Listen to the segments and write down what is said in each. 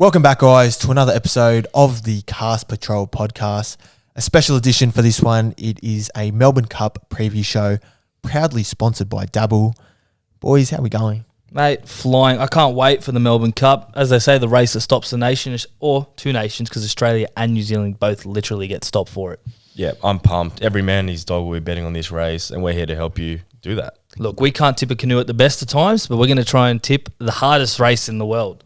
Welcome back, guys, to another episode of the Cast Patrol podcast. A special edition for this one. It is a Melbourne Cup preview show, proudly sponsored by Dabble. Boys, how are we going? Mate, flying. I can't wait for the Melbourne Cup. As they say, the race that stops the nation, or two nations, because Australia and New Zealand both literally get stopped for it. Yeah, I'm pumped. Every man and his dog will be betting on this race, and we're here to help you do that. Look, we can't tip a canoe at the best of times, but we're going to try and tip the hardest race in the world.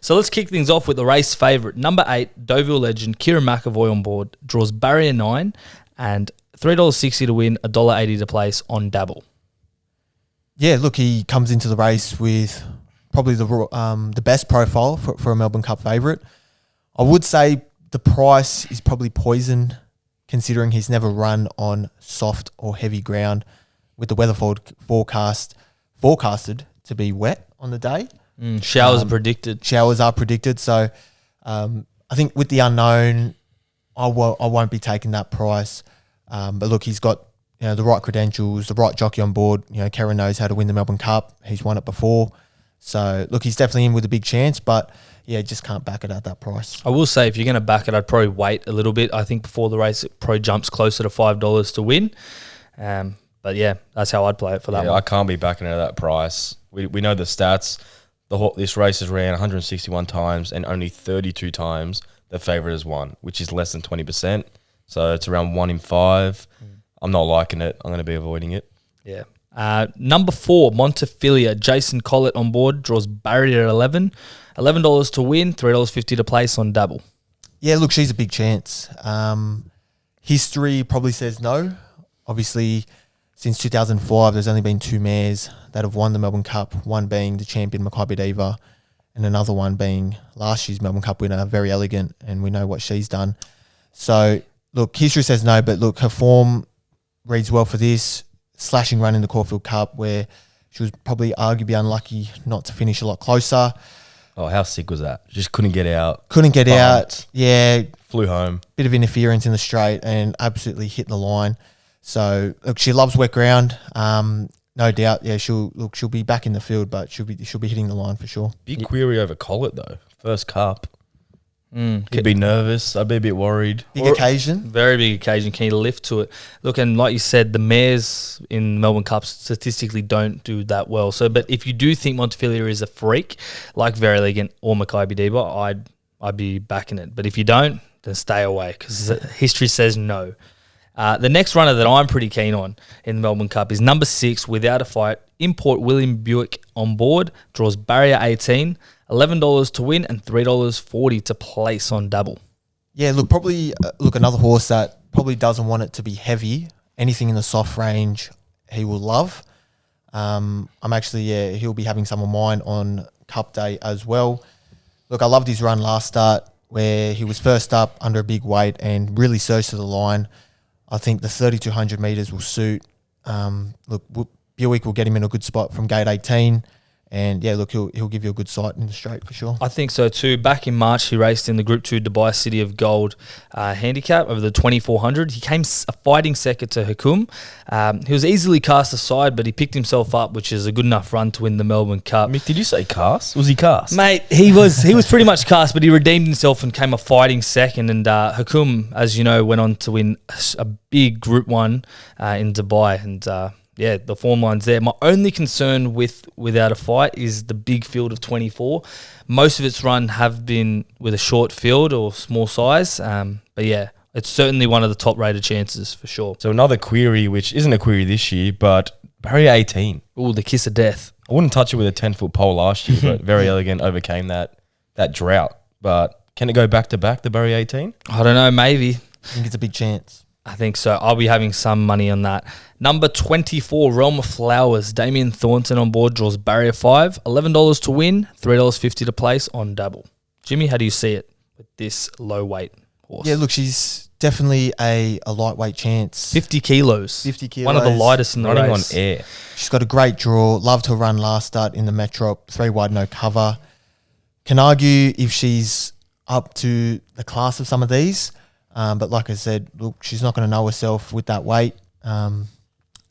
So let's kick things off with the race favourite. Number 8, Deauville Legend, Kieran McAvoy on board, draws barrier 9 and $3.60 to win, $1.80 to place on Dabble. Yeah, look, he comes into the race with probably the best profile for a Melbourne Cup favourite. I would say the price is probably poison, considering he's never run on soft or heavy ground, with the weather forecasted to be wet on the day. Showers are predicted. Showers are predicted. So I think with the unknown, I won't be taking that price. But look, he's got the right credentials, the right jockey on board. Kieran knows how to win the Melbourne Cup. He's won it before. So look, he's definitely in with a big chance. But yeah, just can't back it at that price. I will say, if you're going to back it, I'd probably wait a little bit. I think before the race, it probably jumps closer to $5 to win. But yeah, that's how I'd play it for that one. I can't be backing it at that price. We know the stats. This race has ran 161 times and only 32 times the favourite has won, which is less than 20%. So it's around 1 in 5. I'm not liking it. I'm going to be avoiding it. Yeah. Number 4, Montefilia, Jason Collett on board, draws barrier at 11. $11 to win, $3.50 to place on Dabble. Yeah, look, she's a big chance. History probably says no. Obviously, since 2005, there's only been 2 mares that have won the Melbourne Cup, one being the champion Makybe Diva and another one being last year's Melbourne Cup winner, Very Elegant, and we know what she's done. So, look, history says no, but look, her form reads well for this slashing run in the Caulfield Cup, where she was probably arguably unlucky not to finish a lot closer. Oh, how sick was that? Just couldn't get out. Yeah. Flew home. Bit of interference in the straight and absolutely hit the line. So, look, she loves wet ground. No doubt, yeah, she'll be back in the field, but she'll be hitting the line for sure. Big query over Collett, though. First Cup. He'd be nervous. I'd be a bit worried. Big occasion. Very big occasion. Can you lift to it? Look, and like you said, the mares in Melbourne Cup statistically don't do that well. So, but if you do think Montefilia is a freak, like Very Elegant or Makybe Diva, I'd be backing it. But if you don't, then stay away, because history says no. The next runner that I'm pretty keen on in the Melbourne Cup is number 6, Without a Fight, Import William Buick on board, draws barrier 18, $11 to win and $3.40 to place on Dabble. Yeah, look, probably another horse that probably doesn't want it to be heavy. Anything in the soft range, he will love. He'll be having some of mine on Cup Day as well. Look, I loved his run last start, where he was first up under a big weight and really surged to the line. I think the 3,200 metres will suit. Buick will get him in a good spot from gate 18. And, yeah, look, he'll give you a good sight in the straight for sure. I think so too. Back in March, he raced in the Group 2 Dubai City of Gold handicap over the 2,400. He came a fighting second to Hakum. He was easily cast aside, but he picked himself up, which is a good enough run to win the Melbourne Cup. Mick, did you say cast? Was he cast? Mate, he was pretty much cast, but he redeemed himself and came a fighting second. And Hakum, as you know, went on to win a big Group 1 in Dubai. And yeah, the form line's there. My only concern Without a Fight is the big field of 24. Most of its run have been with a short field or small size. But yeah, it's certainly one of the top rated chances for sure. So another query, which isn't a query this year, but barrier 18. Ooh, the kiss of death. I wouldn't touch it with a 10-foot pole last year, but Very Elegant overcame that drought. But can it go back to back, the barrier 18? I don't know, maybe. I think it's a big chance. I think so. I'll be having some money on that. Number 24, Realm of Flowers. Damien Thornton on board, draws barrier 5. $11 to win, $3.50 to place on Dabble. Jimmy, how do you see it with this low weight horse? Yeah, look, she's definitely a lightweight chance. 50 kilos. 50 kilos. One of the lightest in the running race. On air. She's got a great draw. Loved her run last start in the Metro. 3 wide, no cover. Can argue if she's up to the class of some of these. But like I said, look, she's not going to know herself with that weight.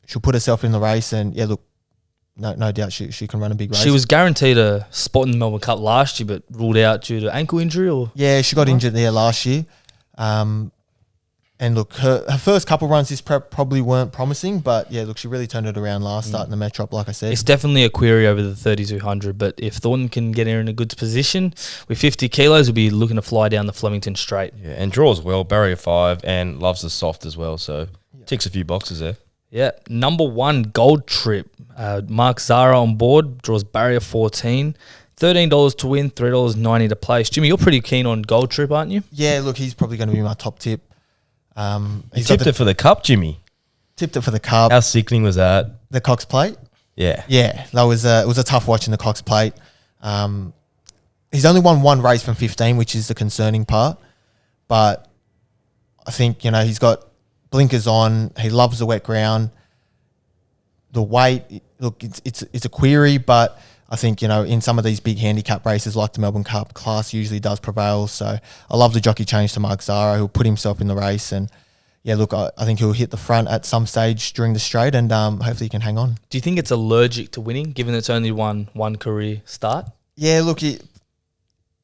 She'll put herself in the race and, yeah, look, no doubt she can run a big race. She was guaranteed a spot in the Melbourne Cup last year, but ruled out due to ankle injury or... Yeah, she got injured there last year. And look, her first couple runs this prep probably weren't promising, but yeah, look, she really turned it around last start in the Metrop, like I said. It's definitely a query over the 3,200, but if Thornton can get her in a good position, with 50 kilos, we'll be looking to fly down the Flemington straight. Yeah, and draws well, barrier 5, and loves the soft as well, so ticks a few boxes there. Yeah, number 1, Gold Trip. Mark Zara on board, draws barrier 14. $13 to win, $3.90 to place. Jimmy, you're pretty keen on Gold Trip, aren't you? Yeah, look, he's probably going to be my top tip. He tipped it for the Cup, Jimmy. Tipped it for the Cup. How sickening was that? The Cox Plate? Yeah. Yeah, that was it was a tough watch in the Cox Plate. He's only won one race from 15, which is the concerning part. But I think, he's got blinkers on. He loves the wet ground. The weight, look, it's a query, but I think, in some of these big handicap races like the Melbourne Cup, class usually does prevail. So I love the jockey change to Mark Zara, who'll put himself in the race. And yeah, look, I think he'll hit the front at some stage during the straight, and hopefully he can hang on. Do you think it's allergic to winning, given it's only one career start? Yeah, look, it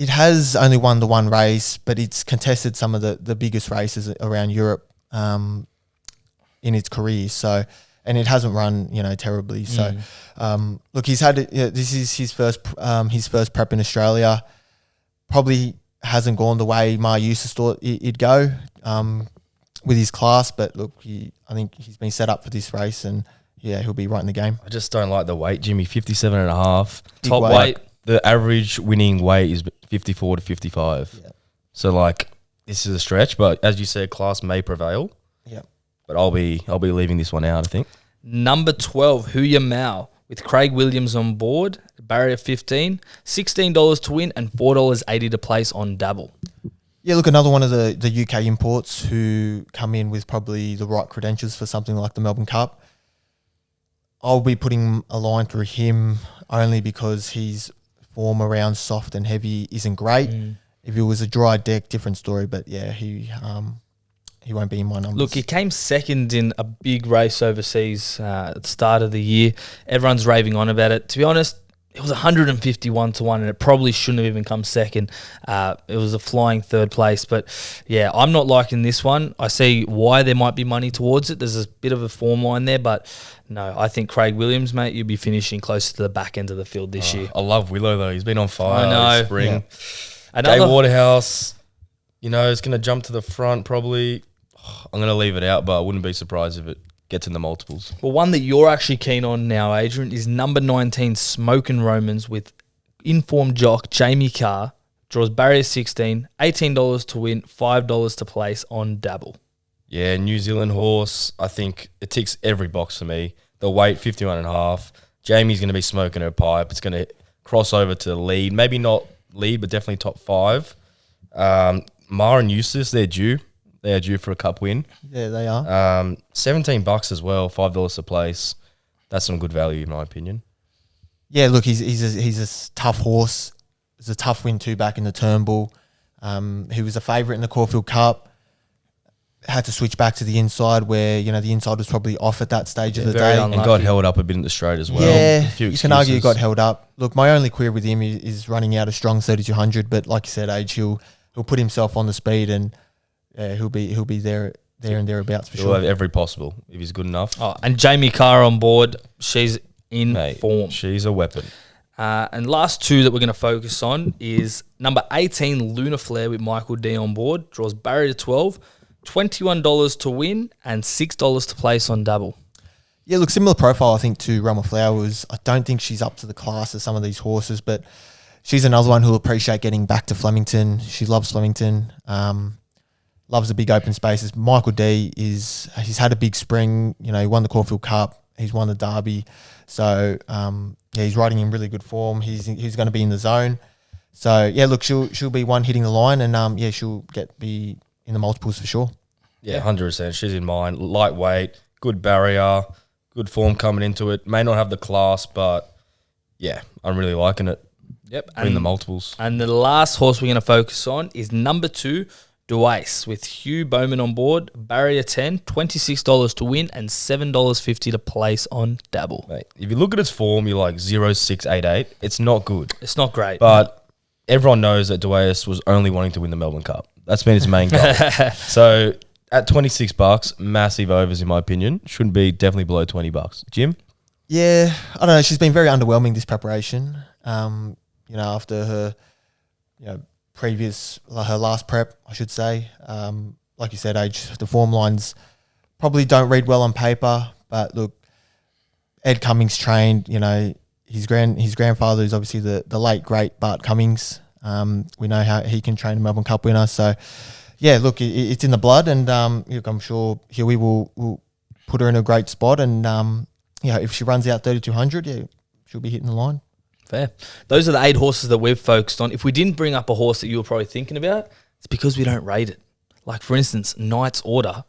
has only won the one race, but it's contested some of the biggest races around Europe in its career. So, and it hasn't run, terribly. So, look, he's had this is his first prep in Australia. Probably hasn't gone the way Ma Eustace thought it'd go with his class, but look, I think he's been set up for this race, and yeah, he'll be right in the game. I just don't like the weight, Jimmy. 57.5. Top weight. The average winning weight is 54 to 55. Yeah. So this is a stretch, but as you said, class may prevail. Yeah. But I'll be leaving this one out, I think. Number 12, Huya Mao, with Craig Williams on board, barrier 15, $16 to win and $4.80 to place on Dabble. Yeah, look, another one of the UK imports who come in with probably the right credentials for something like the Melbourne Cup. I'll be putting a line through him only because his form around soft and heavy isn't great. If it was a dry deck, different story, but yeah, he won't be in my numbers. Look, he came second in a big race overseas at the start of the year. Everyone's raving on about it. To be honest, it was 151 to 1, and it probably shouldn't have even come second. It was a flying third place. But yeah, I'm not liking this one. I see why there might be money towards it. There's a bit of a form line there, but no, I think Craig Williams, mate, you'll be finishing closer to the back end of the field this year. I love Willow, though. He's been on fire this spring. Yeah. Jay Waterhouse, is going to jump to the front probably. I'm going to leave it out, but I wouldn't be surprised if it gets in the multiples. Well, one that you're actually keen on now, Adrian, is number 19, Smokin Romans, with informed jock Jamie Carr. Draws barrier 16, $18 to win, $5 to place on Dabble. Yeah, New Zealand horse. I think it ticks every box for me. The weight, 51.5. Jamie's going to be smoking her pipe. It's going to cross over to the lead. Maybe not lead, but definitely top 5. Mara and Eustace, they're due. They are due for a cup win. Yeah, they are. $17 as well, $5 a place. That's some good value in my opinion. Yeah, look, he's a tough horse. It's a tough win too back in the Turnbull. He was a favourite in the Caulfield Cup. Had to switch back to the inside where, the inside was probably off at that stage of the day. And got held up a bit in the straight as well. Yeah, you can argue he got held up. Look, my only query with him is running out a strong 3,200, but like you said, Age, he'll put himself on the speed, and he'll be there and thereabouts for sure. He'll have every possible if he's good enough. Oh, and Jamie Carr on board. She's in form. She's a weapon. And last two that we're going to focus on is number 18, Lunar Flare, with Michael D on board. Draws barrier 12, $21 to win and $6 to place on Dabble. Yeah, look, similar profile, I think, to Realm of Flowers. I don't think she's up to the class of some of these horses, but she's another one who'll appreciate getting back to Flemington. She loves Flemington, loves the big open spaces. Michael D he's had a big spring. He won the Caulfield Cup. He's won the Derby. So, he's riding in really good form. He's going to be in the zone. So, yeah, look, she'll be one hitting the line, and, she'll be in the multiples for sure. Yeah, 100%. She's in mine. Lightweight, good barrier, good form coming into it. May not have the class, but yeah, I'm really liking it. Yep. In the multiples. And the last horse we're going to focus on is number 2, Duais with Hugh Bowman on board. Barrier 10, $26 to win and $7.50 to place on Dabble. Mate, if you look at its form, you're like 0.688. It's not good. It's not great. But everyone knows that Duais was only wanting to win the Melbourne Cup. That's been his main goal. So at $26, massive overs in my opinion. Shouldn't be definitely below $20. Jim? Yeah, I don't know. She's been very underwhelming this preparation. After her, her last prep, I should say. Like you said, the form lines probably don't read well on paper. But look, Ed Cummings trained. His grandfather is obviously the late great Bart Cummings. We know how he can train a Melbourne Cup winner. So, yeah, look, it's in the blood, and I'm sure Huey will put her in a great spot. And if she runs out 3,200, she'll be hitting the line. Fair. Those are the 8 horses that we've focused on. If we didn't bring up a horse that you were probably thinking about, it's because we don't rate it. Like, for instance, Knight's Order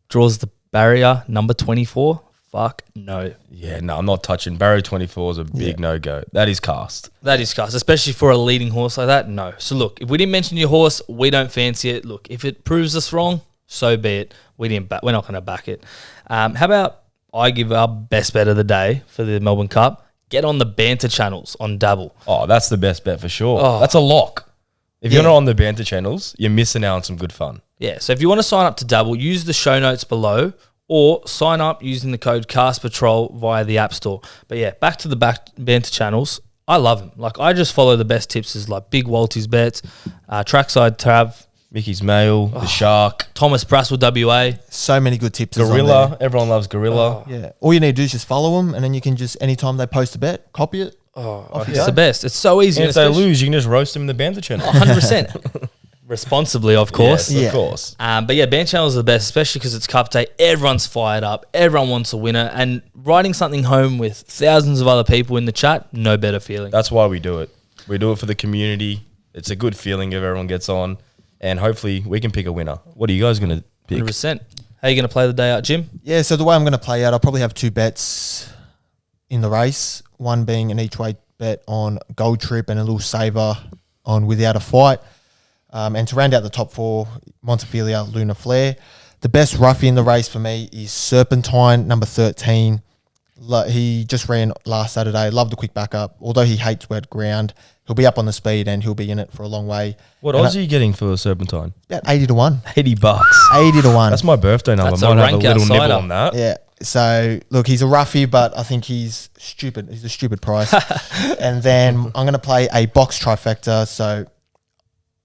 draws the barrier number 24. Fuck no. Yeah, no, I'm not touching. Barrier 24 is a big no-go. That is cast. That is cast, especially for a leading horse like that. No. So, look, if we didn't mention your horse, we don't fancy it. Look, if it proves us wrong, so be it. We're not going to back it. How about I give our best bet of the day for the Melbourne Cup? Get on the banter channels on Dabble. Oh, that's the best bet for sure. Oh. That's a lock. If you're not on the banter channels, you're missing out on some good fun. Yeah, so if you want to sign up to Dabble, use the show notes below or sign up using the code CastPatrol via the App Store. But yeah, back to the banter channels. I love them. Like, I just follow the best tipsters like Big Walty's Bets, Trackside Trav, Mickey's Mail, the Shark, Thomas Brassel WA. So many good tipsters on Gorilla. there. Everyone loves Gorilla. Yeah. All you need to do is just follow them, and then you can just, anytime they post a bet, copy it. It's the best. It's so easy. And if they lose, you can just roast them in the banter channel. 100%. Responsibly, of course. Yes, of course. But yeah, banter channels are the best, especially because it's Cup Day. Everyone's fired up. Everyone wants a winner. And writing something home with thousands of other people in the chat, no better feeling. That's why we do it. We do it for the community. It's a good feeling if everyone gets on. And hopefully we can pick a winner. What are you guys going to pick? 100%. How are you going to play the day out, Jim? Yeah, so the way I'm going to play out, I'll probably have 2 bets in the race. One being an each way bet on Gold Trip and a little saver on Without a Fight. And to round out the top 4, Montefilia, Lunar Flare. The best roughie in the race for me is Serpentine, number 13. He just ran last Saturday. Loved the quick backup. Although he hates wet ground, he'll be up on the speed and he'll be in it for a long way. What odds are you getting for Serpentine? About 80 to 1. $80. 80 to 1. That's my birthday number. That's Might a have a rank little outsider. nibble on that. Yeah. So, look, he's a roughie, but I think he's stupid. He's a stupid price. And then I'm going to play a box trifecta. So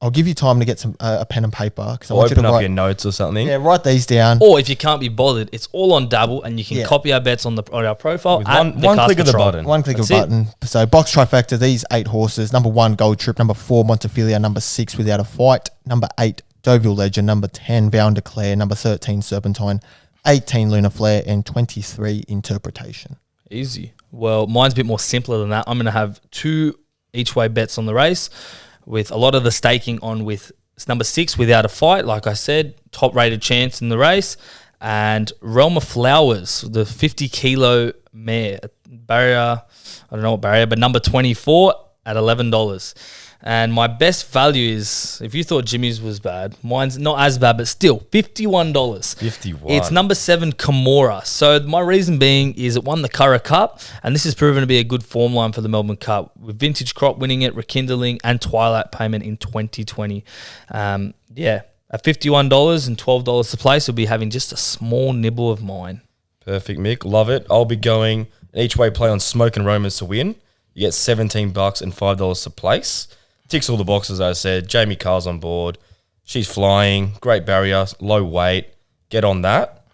I'll give you time to get some a pen and paper. Because I want you to Open up write, your notes or something. yeah, write these down. Or if you can't be bothered, it's all on Dabble and you can copy our bets on our profile. With at one Cast click of the Patrol. button. One click of That's a button. So box trifecta, these 8 horses. Number 1, Gold Trip. Number 4, Montefilia. Number 6, Without a Fight. Number 8, Deauville Legend. Number 10, Vow and Declare. Number 13, Serpentine. 18, Lunar Flare. And 23, Interpretation. Easy. Well, mine's a bit more simpler than that. I'm going to have 2 each way bets on the race with a lot of the staking on with number 6, Without a Fight. Like I said, top rated chance in the race. And Realm of Flowers, the 50 kilo mare. Barrier, I don't know what barrier, but number 24 at $11. And my best value is, if you thought Jimmy's was bad, mine's not as bad, but still, $51. 51. It's number 7, Kimura. So my reason being is it won the Curragh Cup, and this has proven to be a good form line for the Melbourne Cup, with Vintage Crop winning it, Rekindling, and Twilight Payment in 2020. At $51 and $12 to place, we'll be having just a small nibble of mine. Perfect, Mick. Love it. I'll be going an each way play on Smokin Romans to win. You get $17 and $5 to place. Ticks all the boxes, as I said. Jamie Carr's on board. She's flying. Great barrier. Low weight. Get on that.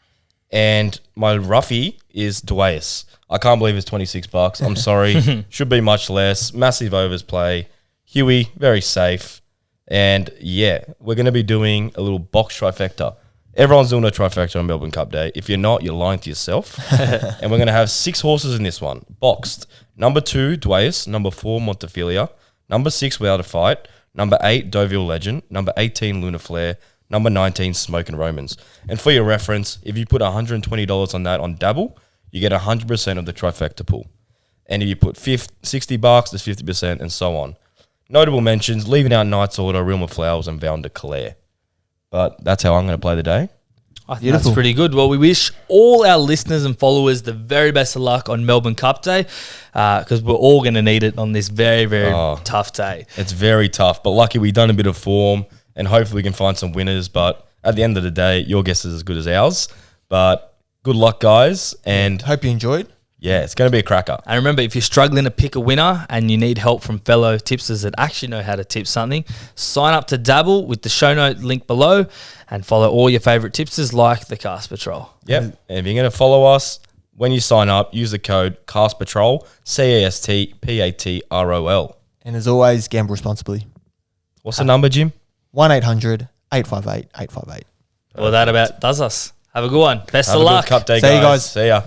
And my roughie is Duais. I can't believe it's $26. I'm sorry. Should be much less. Massive overs play. Huey, very safe. And yeah, we're going to be doing a little box trifecta. Everyone's doing a trifecta on Melbourne Cup Day. If you're not, you're lying to yourself. And we're going to have 6 horses in this one. Boxed. Number 2, Duais. Number 4, Montefilia. Number 6, Without a Fight. Number 8, Deauville Legend. Number 18, Lunar Flare. Number 19, Smokin Romans. And for your reference, if you put $120 on that on Dabble, you get 100% of the trifecta pool. And if you put $60, there's 50% and so on. notable mentions, leaving out Knight's Order, Realm of Flowers, and Val de Clare. But that's how I'm going to play the day. I think that's pretty good. Well, we wish all our listeners and followers the very best of luck on Melbourne Cup Day because we're all going to need it on this very, very tough day. It's very tough, but lucky we've done a bit of form and hopefully we can find some winners. But at the end of the day, your guess is as good as ours. But good luck, guys. And Hope you enjoyed. yeah, it's going to be a cracker. And remember, if you're struggling to pick a winner and you need help from fellow tipsters that actually know how to tip something, sign up to Dabble with the show note link below and follow all your favourite tipsters like the Cast Patrol. Yep. And if you're going to follow us, when you sign up, use the code Cast Patrol, CASTPATROL. And as always, gamble responsibly. What's the number, Jim? 1-800-858-858. Well, that about does us. Have a good one. Best Have of a luck. good Cup Day, See you guys. guys. See ya.